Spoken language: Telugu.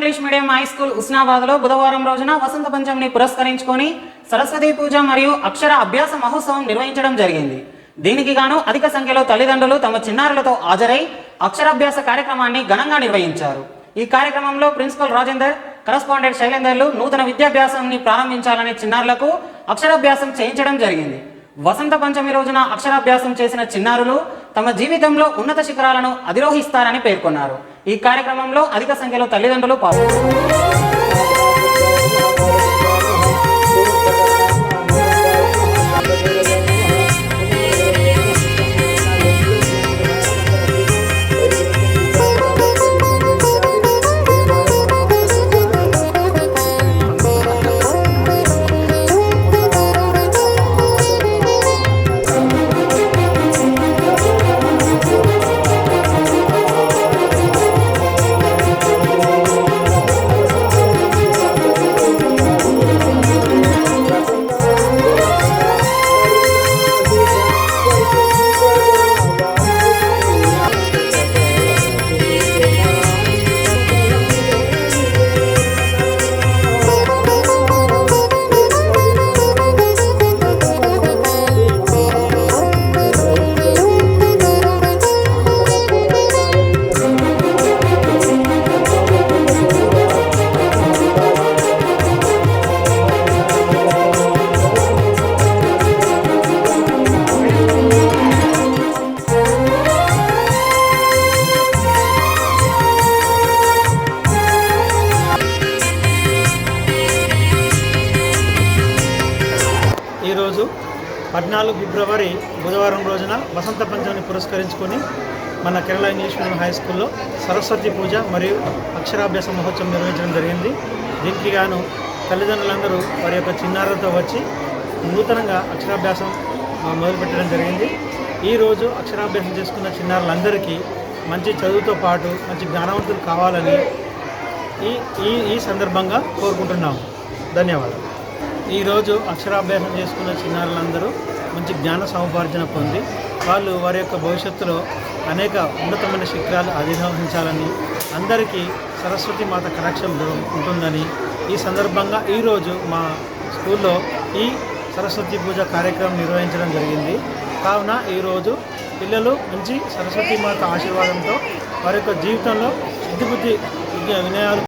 ఇంగ్లీష్ మీడియం హై స్కూల్ ఉస్నాబాద్లో బుధవారం రోజున వసంత పంచమిని పురస్కరించుకొని సరస్వతి పూజ మరియు అక్షర అభ్యాస మహోత్సవం నిర్వహించడం జరిగింది. దీనికి గాను అధిక సంఖ్యలో తల్లిదండ్రులు తమ చిన్నారులతో హాజరై అక్షరాభ్యాస కార్యక్రమాన్ని ఘనంగా నిర్వహించారు. ఈ కార్యక్రమంలో ప్రిన్సిపల్ రాజేందర్, కరస్పాండెంట్ శైలేందర్లు నూతన విద్యాభ్యాసాన్ని ప్రారంభించాలని చిన్నారులకు అక్షరాభ్యాసం చేయించడం జరిగింది. వసంత పంచమి రోజున అక్షరాభ్యాసం చేసిన చిన్నారులు తమ జీవితంలో ఉన్నత శిఖరాలను అధిరోహిస్తారని పేర్కొన్నారు. ఈ కార్యక్రమంలో అధిక సంఖ్యలో తల్లిదండ్రులు పాల్గొన్నారు. ఈరోజు 14 ఫిబ్రవరి బుధవారం రోజున వసంత పంచమిని పురస్కరించుకొని మన కేరళ ఇంగ్లీష్ మీడియం హై స్కూల్లో సరస్వతి పూజ మరియు అక్షరాభ్యాస మహోత్సవం నిర్వహించడం జరిగింది. దీనికి గాను తల్లిదండ్రులందరూ వారి యొక్క చిన్నారులతో వచ్చి నూతనంగా అక్షరాభ్యాసం మొదలుపెట్టడం జరిగింది. ఈరోజు అక్షరాభ్యాసం చేసుకున్న చిన్నారులందరికీ మంచి చదువుతో పాటు మంచి జ్ఞానవంతులు కావాలని ఈ సందర్భంగా కోరుకుంటున్నాము. ధన్యవాదాలు. ఈరోజు అక్షరాభ్యాసం చేసుకున్న చిన్నారులందరూ మంచి జ్ఞాన సముపార్జన పొంది వాళ్ళు వారి యొక్క భవిష్యత్తులో అనేక ఉన్నతమైన శిఖరాలు అధిరోహించాలని, అందరికీ సరస్వతి మాత కటాక్షం ఉంటుందని ఈ సందర్భంగా ఈరోజు మా స్కూల్లో ఈ సరస్వతి పూజ కార్యక్రమం నిర్వహించడం జరిగింది. కావున ఈరోజు పిల్లలు మంచి సరస్వతి మాత ఆశీర్వాదంతో వారి యొక్క జీవితంలో బుద్ధి వినయాలు